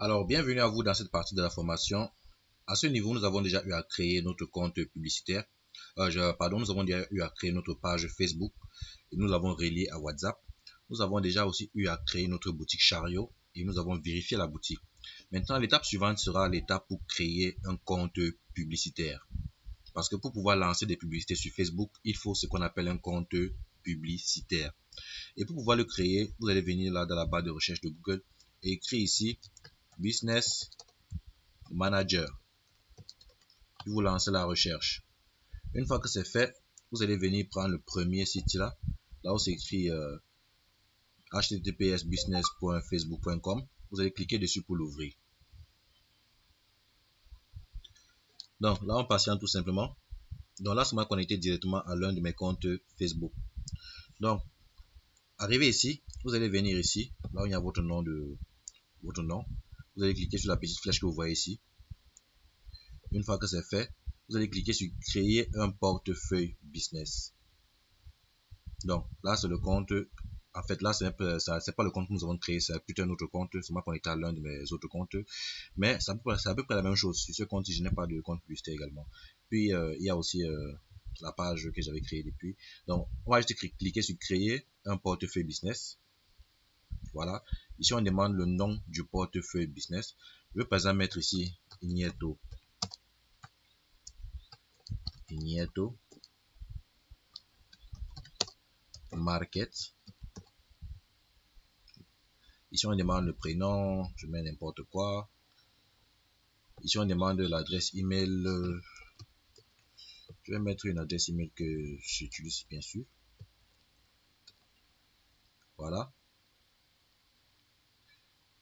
Alors, bienvenue à vous dans cette partie de la formation. À ce niveau, nous avons déjà eu à créer notre compte publicitaire. Nous avons déjà eu à créer notre page Facebook et nous l'avons relié à WhatsApp. Nous avons déjà aussi eu à créer notre boutique Chariot et nous avons vérifié la boutique. Maintenant, l'étape suivante sera l'étape pour créer un compte publicitaire. Parce que pour pouvoir lancer des publicités sur Facebook, il faut ce qu'on appelle un compte publicitaire. Et pour pouvoir le créer, vous allez venir là dans la barre de recherche de Google et écrire ici Business Manager. Puis vous lancez la recherche. Une fois que c'est fait, vous allez venir prendre le premier site là où c'est écrit https://business.facebook.com. Vous allez cliquer dessus pour l'ouvrir. Donc là, on patiente tout simplement. Donc là, ça m'a connecté directement à l'un de mes comptes Facebook. Donc, arrivé ici, vous allez venir ici, là où il y a votre nom. Vous allez cliquer sur la petite flèche que vous voyez ici. Une fois que c'est fait, vous allez cliquer sur créer un portefeuille business. Donc là, c'est le compte. En fait, là, c'est pas le compte que nous avons créé, c'est plutôt un autre compte. C'est moi connecté à l'un de mes autres comptes. Mais c'est à peu près la même chose. Sur ce compte, je n'ai pas de compte publicitaire également. Puis, il y a aussi la page que j'avais créée depuis. Donc, on va juste cliquer sur créer un portefeuille business. Voilà. Ici, on demande le nom du portefeuille business. Je vais par exemple mettre ici Ignieto Market. Ici, on demande le prénom, je mets n'importe quoi. Ici, on demande l'adresse email. Je vais mettre une adresse email que j'utilise bien sûr. Voilà.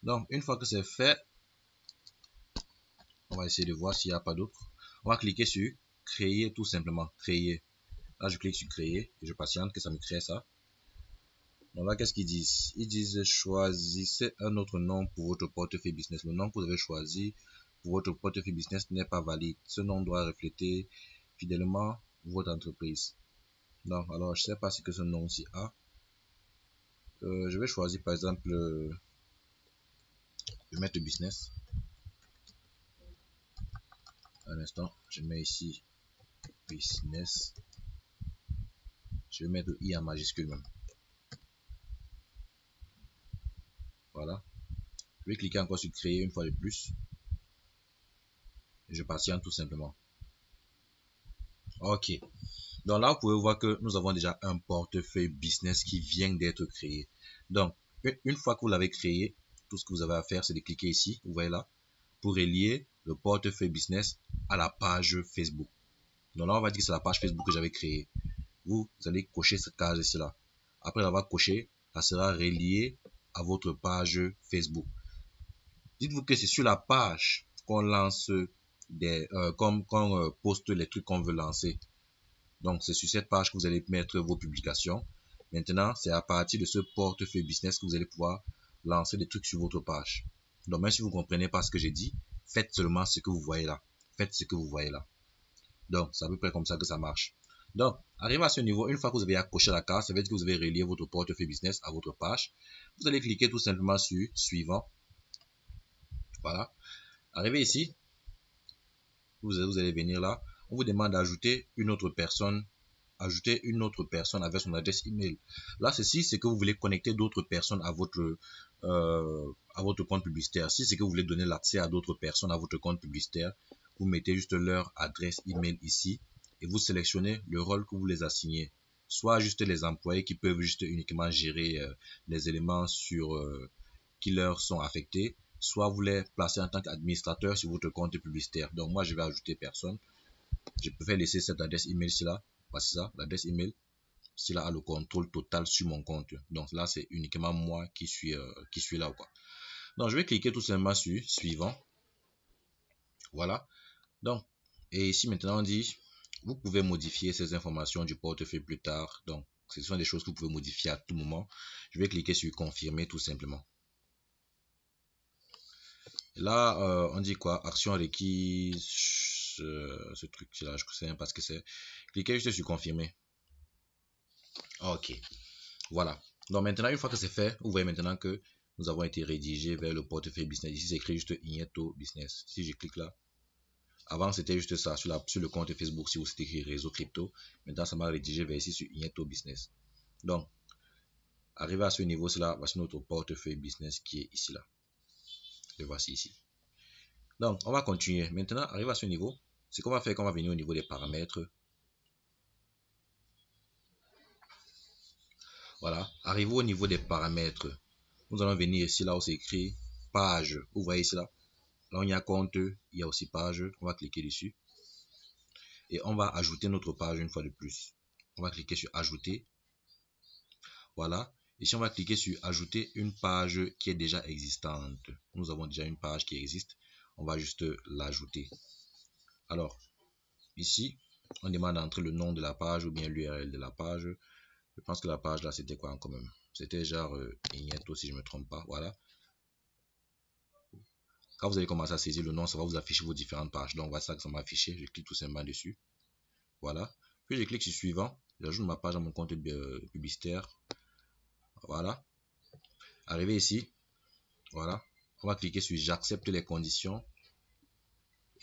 Donc, une fois que c'est fait, on va essayer de voir s'il n'y a pas d'autre. On va cliquer sur créer tout simplement. Créer. Là, je clique sur créer et je patiente que ça me crée ça. Donc là, qu'est-ce qu'ils disent? Ils disent choisissez un autre nom pour votre portefeuille business. Le nom que vous avez choisi pour votre portefeuille business n'est pas valide. Ce nom doit refléter fidèlement votre entreprise. Donc, alors, je sais pas ce que ce nom-ci a. Je vais choisir par exemple, je vais mettre business. Un instant, je mets ici business. Je vais mettre I en majuscule même. Voilà. Je vais cliquer encore sur créer une fois de plus. Et je patiente tout simplement. Ok. Donc là, vous pouvez voir que nous avons déjà un portefeuille business qui vient d'être créé. Donc, une fois que vous l'avez créé, tout ce que vous avez à faire, c'est de cliquer ici, vous voyez là, pour relier le portefeuille business à la page Facebook. Donc là, on va dire que c'est la page Facebook que j'avais créée. Vous allez cocher cette case ici là. Après l'avoir coché, ça sera relié à votre page Facebook. Dites-vous que c'est sur la page qu'on lance qu'on poste les trucs qu'on veut lancer. Donc, c'est sur cette page que vous allez mettre vos publications. Maintenant, c'est à partir de ce portefeuille business que vous allez pouvoir lancer des trucs sur votre page. Donc, même si vous ne comprenez pas ce que j'ai dit, faites seulement ce que vous voyez là. Faites ce que vous voyez là. Donc, c'est à peu près comme ça que ça marche. Donc, arrivé à ce niveau, une fois que vous avez accroché la case, ça veut dire que vous avez relié votre portefeuille business à votre page. Vous allez cliquer tout simplement sur suivant. Voilà. Arrivé ici, vous allez venir là. On vous demande d'ajouter une autre personne avec son adresse email. Là, ceci, c'est que vous voulez connecter d'autres personnes à votre compte publicitaire. Si c'est que vous voulez donner l'accès à d'autres personnes à votre compte publicitaire, vous mettez juste leur adresse email ici et vous sélectionnez le rôle que vous les assignez. Soit juste les employés qui peuvent juste uniquement gérer les éléments qui leur sont affectés, soit vous les placez en tant qu'administrateur sur votre compte publicitaire. Donc moi, je vais ajouter personne. Je peux laisser cette adresse email ici là. Voici ça, l'adresse email. Cela a le contrôle total sur mon compte. Donc là, c'est uniquement moi qui suis là, quoi. Donc, je vais cliquer tout simplement sur suivant. Voilà. Donc, et ici maintenant, on dit, vous pouvez modifier ces informations du portefeuille plus tard. Donc, ce sont des choses que vous pouvez modifier à tout moment. Je vais cliquer sur confirmer tout simplement. Là, on dit quoi? Action requise. Ce truc-là, je ne sais même pas ce que c'est. Cliquez juste sur confirmer. Ok. Voilà. Donc maintenant, une fois que c'est fait, vous voyez maintenant que nous avons été rédigés vers le portefeuille business. Ici, c'est écrit juste Igneto Business. Si je clique là, avant c'était juste ça, sur le compte Facebook, si vous c'était écrit réseau crypto. Maintenant, ça m'a rédigé vers ici sur Igneto Business. Donc, arrivé à ce niveau, c'est là, voici notre portefeuille business qui est ici là. Le voici ici. Donc, on va continuer. Maintenant, arrivé à ce niveau, ce qu'on va faire, qu'on va venir au niveau des paramètres. Voilà, arrivé au niveau des paramètres, nous allons venir ici là où c'est écrit page. Vous voyez ici là, là où il y a compte, il y a aussi page. On va cliquer dessus et on va ajouter notre page une fois de plus. On va cliquer sur ajouter. Voilà. Ici, on va cliquer sur ajouter une page qui est déjà existante. Nous avons déjà une page qui existe. On va juste l'ajouter. Alors, ici, on demande d'entrer le nom de la page ou bien l'URL de la page. Je pense que la page là, c'était quoi quand même? C'était genre Igneto si je ne me trompe pas. Voilà. Quand vous allez commencer à saisir le nom, ça va vous afficher vos différentes pages. Donc, voilà ça que ça m'a affiché. Je clique tout simplement dessus. Voilà. Puis, je clique sur suivant. J'ajoute ma page à mon compte publicitaire. Voilà. Arrivé ici. Voilà. On va cliquer sur j'accepte les conditions.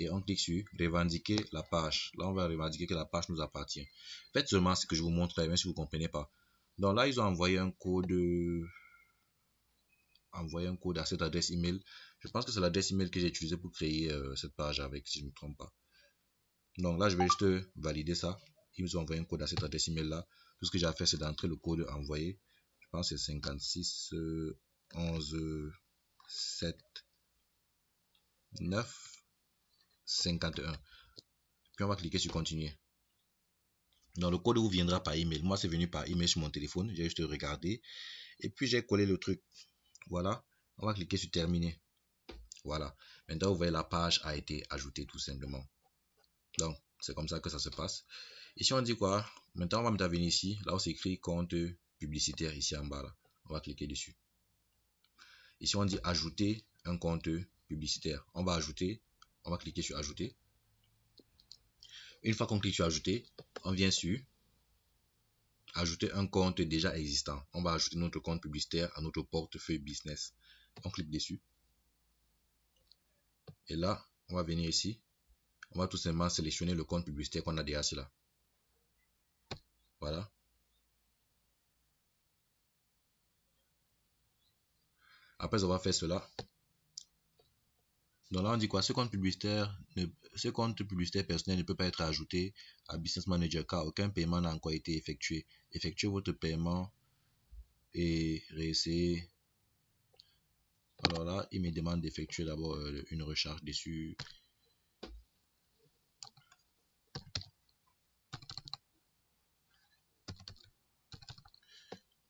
Et on clique sur revendiquer la page. Là, on va revendiquer que la page nous appartient. Faites seulement ce que je vous montre, même si vous ne comprenez pas. Donc là, ils ont envoyé un code à cette adresse email. Je pense que c'est l'adresse email que j'ai utilisée pour créer cette page avec, si je ne me trompe pas. Donc là, je vais juste valider ça. Ils nous ont envoyé un code à cette adresse email là. Tout ce que j'ai à faire, c'est d'entrer le code envoyé. Je pense que c'est 56 11 7 9 51. Puis on va cliquer sur continuer. Donc le code vous viendra par email. Moi, c'est venu par email sur mon téléphone. J'ai juste regardé. Et puis j'ai collé le truc. Voilà. On va cliquer sur terminer. Voilà. Maintenant, vous voyez, la page a été ajoutée tout simplement. Donc, c'est comme ça que ça se passe. Ici, on dit quoi? Maintenant, on va maintenant venir ici. Là où c'est écrit compte publicitaire ici en bas. Là. On va cliquer dessus. Ici, on dit ajouter un compte publicitaire. On va ajouter. On va cliquer sur ajouter. Une fois qu'on clique sur ajouter, on vient sur ajouter un compte déjà existant. On va ajouter notre compte publicitaire à notre portefeuille business. On clique dessus. Et là, on va venir ici. On va tout simplement sélectionner le compte publicitaire qu'on a déjà ici là. Voilà. Après avoir fait cela, donc là on dit quoi? Ce compte publicitaire personnel ne peut pas être ajouté à Business Manager car aucun paiement n'a encore été effectué. Effectuez votre paiement et réessayez. Alors là, il me demande d'effectuer d'abord une recharge dessus.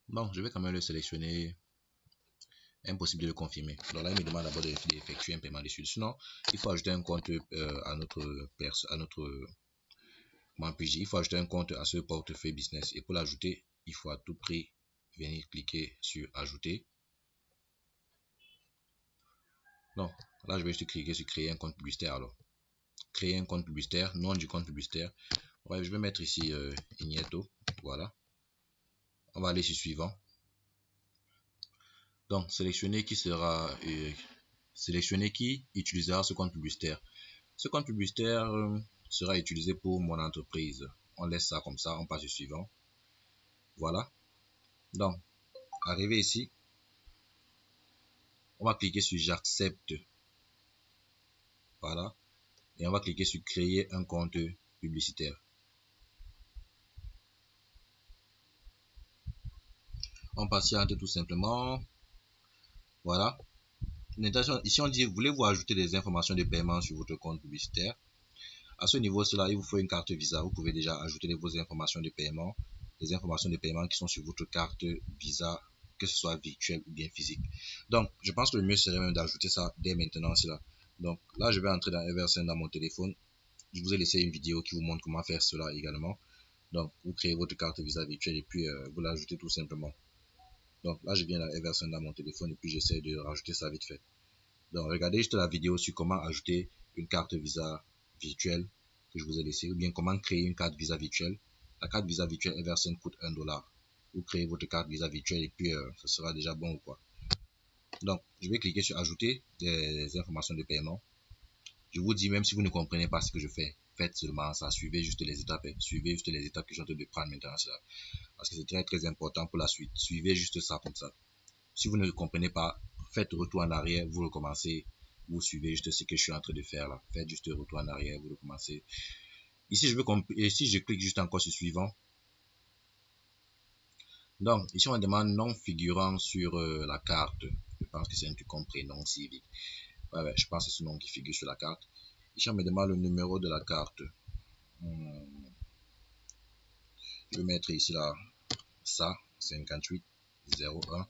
Bon, je vais quand même le sélectionner. Impossible de le confirmer. Donc là, il me demande d'abord d'effectuer un paiement dessus. Sinon, il faut ajouter un compte à notre comment puis-je dire, il faut ajouter un compte à ce portefeuille business. Et pour l'ajouter, il faut à tout prix venir cliquer sur ajouter. Non, là, je vais juste cliquer sur créer un compte publicitaire alors. Créer un compte publicitaire, nom du compte publicitaire. Ouais, je vais mettre ici Igneto. Voilà. On va aller sur suivant. Donc, sélectionner qui utilisera ce compte publicitaire. Ce compte publicitaire sera utilisé pour mon entreprise. On laisse ça comme ça, on passe au suivant. Voilà. Donc, arrivé ici, on va cliquer sur j'accepte. Voilà. Et on va cliquer sur créer un compte publicitaire. On patiente tout simplement. Voilà. Ici, on dit, voulez-vous ajouter des informations de paiement sur votre compte publicitaire? À ce niveau-là, il vous faut une carte Visa. Vous pouvez déjà ajouter vos informations de paiement, les informations de paiement qui sont sur votre carte Visa, que ce soit virtuelle ou bien physique. Donc, je pense que le mieux serait même d'ajouter ça dès maintenant. Là. Donc, là, je vais entrer dans Eversend dans mon téléphone. Je vous ai laissé une vidéo qui vous montre comment faire cela également. Donc, vous créez votre carte Visa virtuelle et puis vous l'ajoutez tout simplement. Donc, là, je viens dans Eversend dans mon téléphone et puis j'essaie de rajouter ça vite fait. Donc, regardez juste la vidéo sur comment ajouter une carte Visa virtuelle que je vous ai laissé, ou bien comment créer une carte Visa virtuelle. La carte Visa virtuelle Eversend coûte $1. Vous créez votre carte Visa virtuelle et puis ce sera déjà bon ou quoi. Donc, je vais cliquer sur ajouter des informations de paiement. Je vous dis, même si vous ne comprenez pas ce que je fais, faites seulement ça, suivez juste les étapes, suivez juste les étapes que je suis en train de prendre maintenant, parce que c'est très très important pour la suite. Suivez juste ça comme ça. Si vous ne comprenez pas, faites retour en arrière, vous recommencez, vous suivez juste ce que je suis en train de faire là. Faites juste retour en arrière, vous recommencez. Ici, je clique juste encore sur suivant. Donc, ici, on demande non figurant sur la carte. Je pense que c'est un truc comme prénom civique. Ouais, je pense que c'est ce nom qui figure sur la carte. Ici, on me demande le numéro de la carte. Je vais mettre ici là, ça, 5801.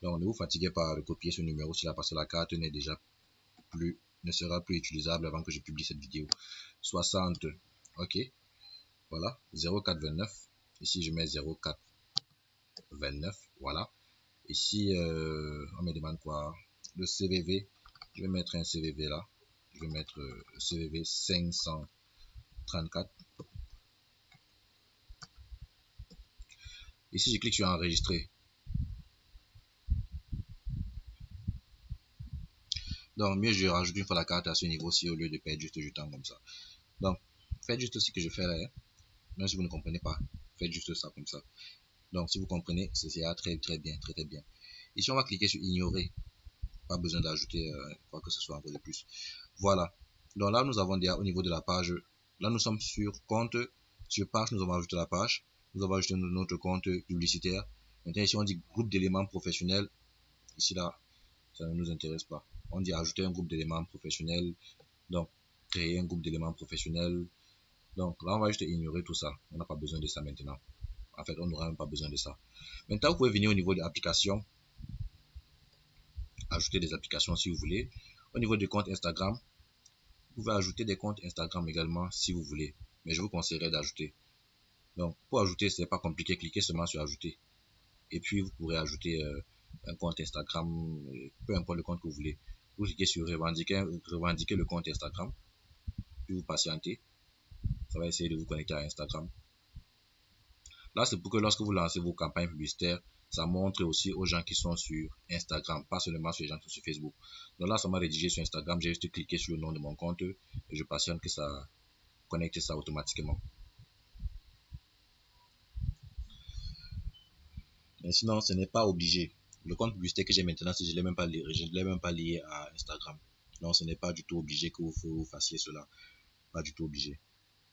Donc, ne vous fatiguez pas de copier ce numéro-ci là parce que la carte ne sera plus utilisable avant que je publie cette vidéo. 60, ok, voilà, 0429. Ici, je mets 0429, voilà. Ici, on me demande quoi? Le CVV, je vais mettre un CVV là. Je vais mettre CVV 534. Ici, je clique sur enregistrer. Donc, mieux, je rajoute une fois la carte à ce niveau-ci au lieu de perdre juste du temps comme ça. Donc, faites juste ce que je fais là. Hein. Même si vous ne comprenez pas, faites juste ça comme ça. Donc, si vous comprenez, c'est très très bien, très très bien. Ici, on va cliquer sur ignorer. Pas besoin d'ajouter quoi que ce soit encore de plus. Voilà. Donc là, nous avons déjà au niveau de la page, là nous sommes sur compte, sur page, nous avons ajouté la page, nous avons ajouté notre compte publicitaire. Maintenant ici on dit groupe d'éléments professionnels, ici là, ça ne nous intéresse pas. On dit ajouter un groupe d'éléments professionnels, donc créer un groupe d'éléments professionnels. Donc là on va juste ignorer tout ça, on n'a pas besoin de ça maintenant. En fait, on n'aura même pas besoin de ça. Maintenant, vous pouvez venir au niveau de l'application, ajouter des applications si vous voulez. Au niveau du compte Instagram, vous pouvez ajouter des comptes Instagram également si vous voulez, mais je vous conseillerais d'ajouter. Donc, pour ajouter, c'est pas compliqué, cliquez seulement sur ajouter. Et puis, vous pourrez ajouter un compte Instagram, peu importe le compte que vous voulez. Vous cliquez sur revendiquer le compte Instagram, puis vous patientez. Ça va essayer de vous connecter à Instagram. Là, c'est pour que lorsque vous lancez vos campagnes publicitaires, ça montre aussi aux gens qui sont sur Instagram, pas seulement sur les gens qui sont sur Facebook. Donc là, ça m'a rédigé sur Instagram, j'ai juste cliqué sur le nom de mon compte et je patiente que ça connecte ça automatiquement. Mais sinon, ce n'est pas obligé. Le compte publicitaire que j'ai maintenant, si je ne l'ai même pas lié à Instagram. Donc, ce n'est pas du tout obligé que vous fassiez cela. Pas du tout obligé.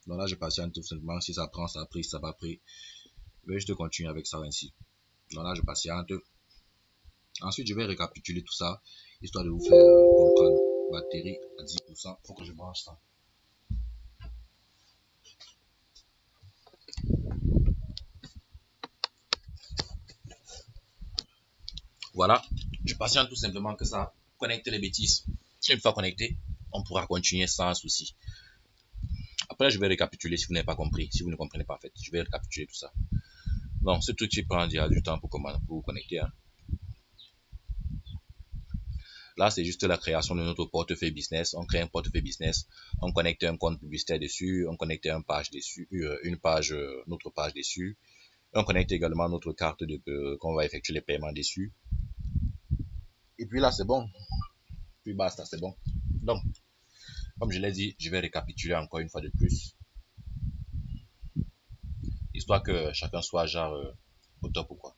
Donc là, je patiente tout simplement. Si ça prend, ça a pris, ça va pris. Je vais juste continuer avec ça ainsi. Donc là, je patiente. Ensuite, je vais récapituler tout ça, histoire de vous faire comprendre. Batterie à 10%. Il faut que je branche ça. Voilà. Je patiente tout simplement que ça connecte les bêtises. Une fois connecté, on pourra continuer sans souci. Après, je vais récapituler si vous n'avez pas compris, si vous ne comprenez pas en fait. Je vais récapituler tout ça. Donc, ce truc qui prend déjà du temps pour vous connecter. Hein. Là, c'est juste la création de notre portefeuille business. On crée un portefeuille business, on connecte un compte publicitaire dessus, on connecte une page dessus, notre page dessus. On connecte également notre carte qu'on va effectuer les paiements dessus. Et puis là, c'est bon. Puis basta, c'est bon. Donc, comme je l'ai dit, je vais récapituler encore une fois de plus. Histoire que chacun soit genre au top ou quoi.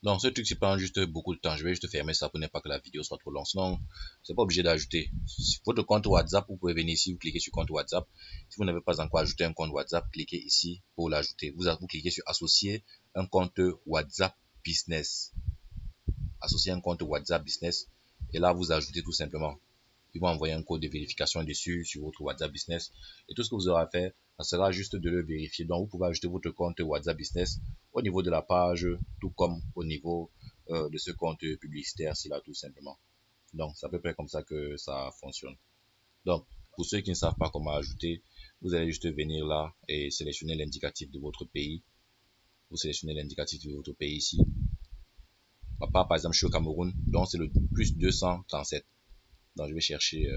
Donc, ce truc, c'est prend juste beaucoup de temps. Je vais juste fermer ça pour ne pas que la vidéo soit trop longue. Sinon, c'est pas obligé d'ajouter. Votre compte WhatsApp, vous pouvez venir ici, vous cliquez sur compte WhatsApp. Si vous n'avez pas encore ajouté un compte WhatsApp, cliquez ici pour l'ajouter. Vous cliquez sur associer un compte WhatsApp Business. Associer un compte WhatsApp Business. Et là, vous ajoutez tout simplement. Ils vont envoyer un code de vérification dessus sur votre WhatsApp Business. Et tout ce que vous aurez à faire, ça sera juste de le vérifier. Donc, vous pouvez ajouter votre compte WhatsApp Business au niveau de la page, tout comme au niveau de ce compte publicitaire-ci là, tout simplement. Donc, c'est à peu près comme ça que ça fonctionne. Donc, pour ceux qui ne savent pas comment ajouter, vous allez juste venir là et sélectionner l'indicatif de votre pays. Vous sélectionnez l'indicatif de votre pays ici. Ma part, par exemple, je suis au Cameroun, donc c'est le plus 237. Donc, je vais chercher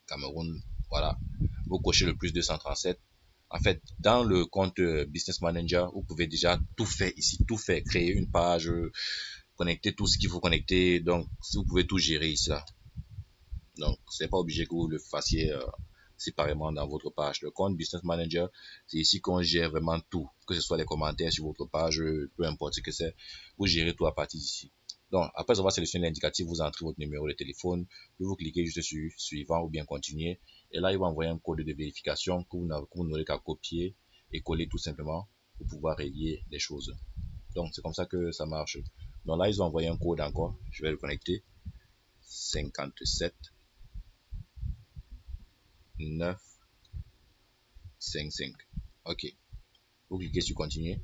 Cameroun, voilà. vous cochez le plus 237. En fait, dans le compte Business Manager, vous pouvez déjà tout faire ici, tout faire, créer une page, connecter tout ce qu'il faut connecter. Donc, si vous pouvez tout gérer ici là. Donc, c'est pas obligé que vous le fassiez séparément dans votre page. Le compte Business Manager, c'est ici qu'on gère vraiment tout, que ce soit les commentaires sur votre page, peu importe ce que c'est, vous gérez tout à partir d'ici. Donc, après avoir sélectionné l'indicatif, vous entrez votre numéro de téléphone, puis vous cliquez juste sur suivant ou bien continuer, et là, il va envoyer un code de vérification que vous n'aurez qu'à copier et coller tout simplement pour pouvoir relier les choses. Donc, c'est comme ça que ça marche. Donc là, ils ont envoyé un code encore, je vais le connecter, 57 9 5. Ok. Vous cliquez sur continuer.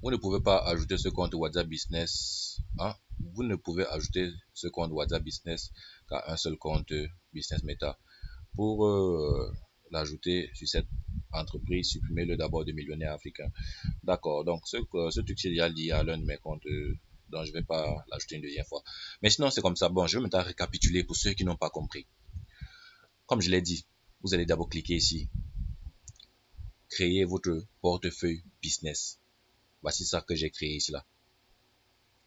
Vous ne pouvez pas ajouter ce compte WhatsApp Business. Hein? Vous ne pouvez ajouter ce compte WhatsApp Business qu'à un seul compte Business Meta. Pour l'ajouter sur cette entreprise, supprimez-le d'abord de millionnaire africain. D'accord. Donc, ce truc-ci est déjà lié à l'un de mes comptes. Donc, je ne vais pas l'ajouter une deuxième fois. Mais sinon, c'est comme ça. Bon, je vais maintenant récapituler pour ceux qui n'ont pas compris. Comme je l'ai dit, vous allez d'abord cliquer ici. Créer votre portefeuille business. Voici ça que j'ai créé ici là.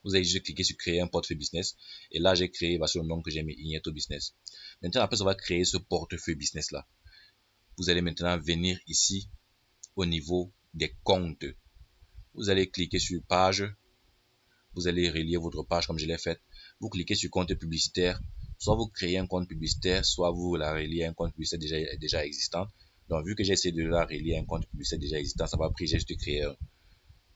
Vous allez juste cliquer sur créer un portefeuille business. Et là, j'ai créé, voici le nom que j'ai mis, Igneto Business. Maintenant, après avoir créé ce portefeuille business là, vous allez maintenant venir ici au niveau des comptes. Vous allez cliquer sur page. Vous allez relier votre page comme je l'ai fait. Vous cliquez sur compte publicitaire. Soit vous créez un compte publicitaire, soit vous la reliez à un compte publicitaire déjà existant. Donc, vu que j'ai essayé de la relier à un compte publicitaire déjà existant, ça va pris, j'ai juste créé un.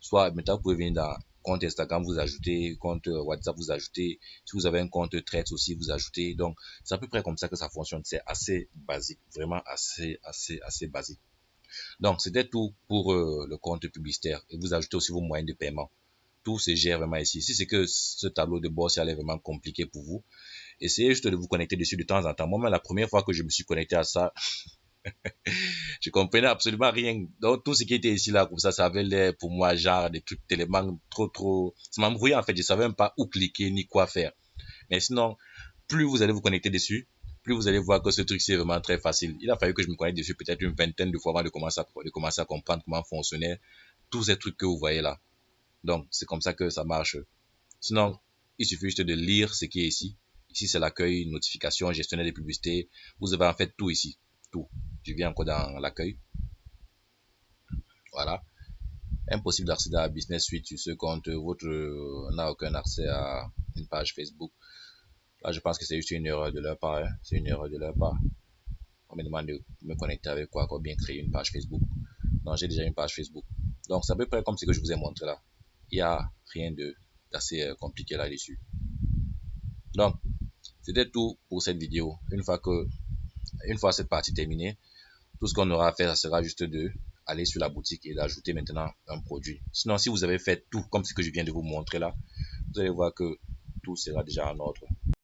Soit maintenant, vous pouvez venir dans compte Instagram, vous ajoutez, compte WhatsApp, vous ajoutez. Si vous avez un compte Threads aussi, vous ajoutez. Donc, c'est à peu près comme ça que ça fonctionne. C'est assez basique, vraiment assez basique. Donc, c'était tout pour le compte publicitaire. Et vous ajoutez aussi vos moyens de paiement. Tout se gère vraiment ici. Si c'est que ce tableau de bord, ça allait vraiment compliqué pour vous, essayez juste de vous connecter dessus de temps en temps. Moi, la première fois que je me suis connecté à ça, je comprenais absolument rien. Donc, tout ce qui était ici, là, comme ça avait l'air pour moi, genre, des trucs tellement trop, ça m'embrouillait, en fait. Je savais même pas où cliquer, ni quoi faire. Mais sinon, plus vous allez vous connecter dessus, plus vous allez voir que ce truc, c'est vraiment très facile. Il a fallu que je me connecte dessus peut-être une vingtaine de fois avant de commencer à comprendre comment fonctionnait tous ces trucs que vous voyez là. Donc, c'est comme ça que ça marche. Sinon, il suffit juste de lire ce qui est ici. Ici, c'est l'accueil, notification, gestionnaire des publicités. Vous avez en fait tout ici. Tout. Je viens encore dans l'accueil. Voilà. Impossible d'accéder à Business Suite sur ce compte. Votre n'a aucun accès à une page Facebook. Là, je pense que c'est juste une erreur de leur part. Hein. C'est une erreur de leur part. On me demande de me connecter avec quoi pour bien créer une page Facebook. Non, j'ai déjà une page Facebook. Donc, c'est à peu près comme ce que je vous ai montré là. Il n'y a rien d'assez compliqué là-dessus. Donc, c'était tout pour cette vidéo. Une fois cette partie terminée, tout ce qu'on aura à faire, ça sera juste de aller sur la boutique et d'ajouter maintenant un produit. Sinon, si vous avez fait tout comme ce que je viens de vous montrer là, vous allez voir que tout sera déjà en ordre.